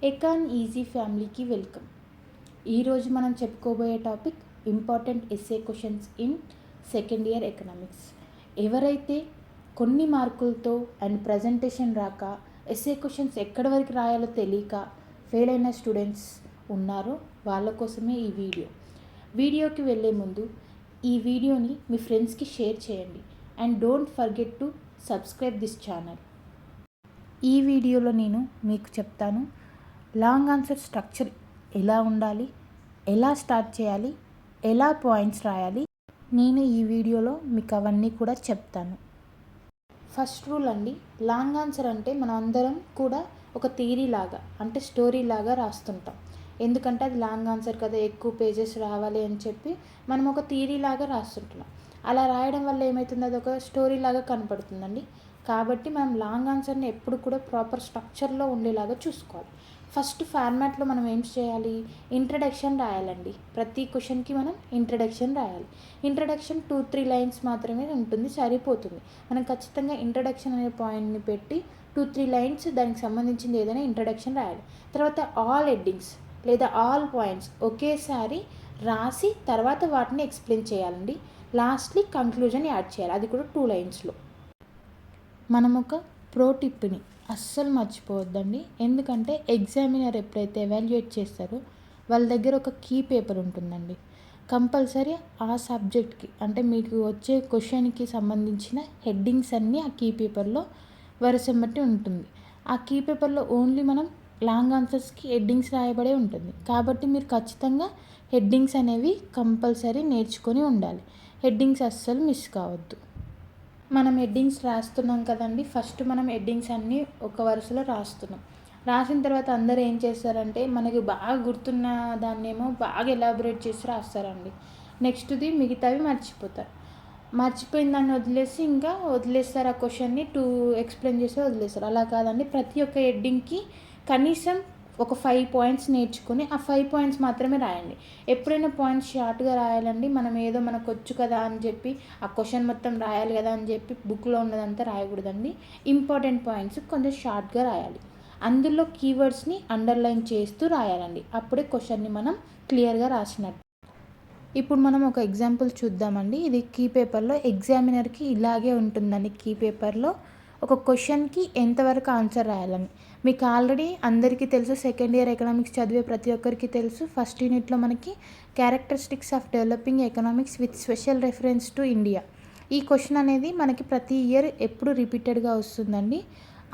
Akon easy ఫ్యామిలీకి welcome. ఈరోజు మనం చెప్పుకోబోయే topic important SA questions in second year economics. ఎవరైతే కొన్ని మార్కులతో అండ్ ప్రజెంటేషన్ రాక ఎస్ఏ క్వశ్చన్స్ ఎక్కడి వరకు రాయాలో తెలియక ఫెయిల్ అయిన స్టూడెంట్స్ ఉన్నారో వాళ్ళ కోసమే ఈ వీడియోకి వెళ్ళే ముందు ఈ వీడియోని మీ ఫ్రెండ్స్కి షేర్ చేయండి and don't forget to subscribe this channel. ఈ వీడియోలో నేను మీకు చెప్తాను లాంగ్ ఆన్సర్ స్ట్రక్చర్ ఎలా ఉండాలి, ఎలా స్టార్ట్ చేయాలి, ఎలా పాయింట్స్ రాయాలి. నేను ఈ వీడియోలో మీకు అవన్నీ కూడా చెప్తాను. ఫస్ట్ రూల్ అండి, లాంగ్ ఆన్సర్ అంటే మనం అందరం కూడా ఒక థియరీ లాగా అంటే స్టోరీ లాగా రాస్తుంటాం. ఎందుకంటే అది లాంగ్ ఆన్సర్ కదా, ఎక్కువ పేజెస్ రావాలి అని చెప్పి మనం ఒక థియరీ లాగా రాస్తుంటున్నాం. అలా రాయడం వల్ల ఏమవుతుంది, అది ఒక స్టోరీ లాగా కనపడుతుందండి. కాబట్టి మనం లాంగ్ ఆన్సర్ని ఎప్పుడు కూడా ప్రాపర్ స్ట్రక్చర్లో ఉండేలాగా చూసుకోవాలి. ఫస్ట్ ఫార్మాట్లో మనం ఏం చేయాలి, ఇంట్రడక్షన్ రాయాలండి. ప్రతి క్వశ్చన్కి మనం ఇంట్రడక్షన్ రాయాలి. ఇంట్రడక్షన్ 2-3 లైన్స్ మాత్రమే ఉంటుంది, సరిపోతుంది. మనం ఖచ్చితంగా ఇంట్రడక్షన్ అనే పాయింట్ని పెట్టి 2-3 లైన్స్ దానికి సంబంధించింది ఏదైనా ఇంట్రడక్షన్ రాయాలి. తర్వాత ఆల్ హెడ్డింగ్స్ లేదా ఆల్ పాయింట్స్ ఒకేసారి రాసి తర్వాత వాటిని ఎక్స్ప్లెయిన్ చేయాలండి. లాస్ట్లీ కంక్లూజన్ యాడ్ చేయాలి, అది కూడా 2 లైన్స్లో. మనం ఒక ప్రో టిప్ని అస్సలు మర్చిపోవద్దండి. ఎందుకంటే ఎగ్జామినర్ ఎప్పుడైతే ఎవాల్యుయేట్ చేస్తారో వాళ్ళ దగ్గర ఒక కీ పేపర్ ఉంటుందండి. కంపల్సరీ ఆ సబ్జెక్ట్కి అంటే మీకు వచ్చే క్వశ్చన్కి సంబంధించిన హెడ్డింగ్స్ అన్నీ ఆ కీ పేపర్లో వరుస బట్టి ఉంటుంది. ఆ కీ పేపర్లో ఓన్లీ మనం లాంగ్ ఆన్సర్స్కి హెడ్డింగ్స్ రాయబడే ఉంటుంది. కాబట్టి మీరు ఖచ్చితంగా హెడ్డింగ్స్ అనేవి కంపల్సరీ నేర్చుకొని ఉండాలి. హెడ్డింగ్స్ అస్సలు మిస్ కావద్దు. మనం హెడ్డింగ్స్ రాస్తున్నాం కదండి, ఫస్ట్ మనం హెడ్డింగ్స్ అన్నీ ఒక వరుసలో రాస్తున్నాం. రాసిన తర్వాత అందరూ ఏం చేస్తారంటే మనకి బాగా గుర్తున్న దాన్నేమో బాగా ఎలాబొరేట్ చేసి రాస్తారండి. నెక్స్ట్ది మిగతావి మర్చిపోయిన దాన్ని వదిలేస్తారు. ఆ క్వశ్చన్ని ఎక్స్ప్లెయిన్ చేసి వదిలేస్తారు. అలా కాదండి, ప్రతి ఒక్క హెడ్డింగ్కి కనీసం ఒక 5 పాయింట్స్ నేర్చుకొని ఆ 5 పాయింట్స్ మాత్రమే రాయండి. ఎప్పుడైనా పాయింట్స్ షార్ట్గా రాయాలండి. మనం ఏదో మనకు వచ్చు కదా అని చెప్పి ఆ క్వశ్చన్ మొత్తం రాయాలి కదా అని చెప్పి బుక్లో ఉన్నదంతా రాయకూడదండి. ఇంపార్టెంట్ పాయింట్స్ కొంచెం షార్ట్గా రాయాలి. అందులో కీవర్డ్స్ని అండర్లైన్ చేస్తూ రాయాలండి. అప్పుడే క్వశ్చన్ని మనం క్లియర్గా రాసినట్టు. ఇప్పుడు మనం ఒక ఎగ్జాంపుల్ చూద్దామండి. ఇది కీ పేపర్లో ఎగ్జామినర్కి ఇలాగే ఉంటుందండి. కీ పేపర్లో ఒక క్వశ్చన్కి ఎంతవరకు ఆన్సర్ రాయాలని మీకు ఆల్రెడీ అందరికీ తెలుసు. సెకండ్ ఇయర్ ఎకనామిక్స్ చదివే ప్రతి ఒక్కరికి తెలుసు. ఫస్ట్ యూనిట్లో మనకి characteristics of developing economics with special reference to India, ఈ క్వశ్చన్ అనేది మనకి ప్రతి ఇయర్ ఎప్పుడు రిపీటెడ్గా వస్తుందండి.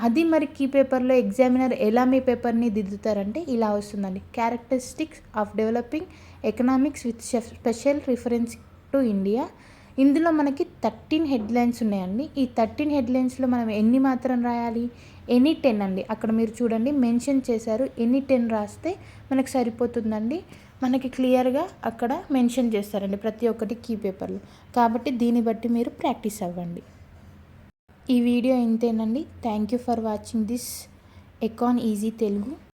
అది మరి కీ పేపర్లో ఎగ్జామినర్ ఎలా మీ పేపర్ని దిద్దుతారంటే ఇలా వస్తుందండి. Characteristics of developing economics with special reference to India. ఇందులో మనకి 13 హెడ్లైన్స్ ఉన్నాయండి. ఈ 13 హెడ్లైన్స్లో మనం ఎన్ని మాత్రం రాయాలి, ఎనీ 10 అండి. అక్కడ మీరు చూడండి మెన్షన్ చేశారు, ఎనీ 10 రాస్తే మనకు సరిపోతుందండి. మనకి క్లియర్గా అక్కడ మెన్షన్ చేస్తారండి ప్రతి ఒక్కటి కీ పేపర్లో. కాబట్టి దీన్ని బట్టి మీరు ప్రాక్టీస్ అవ్వండి. ఈ వీడియో ఇంతేనండి. Thank you for watching this Akon easy Telugu.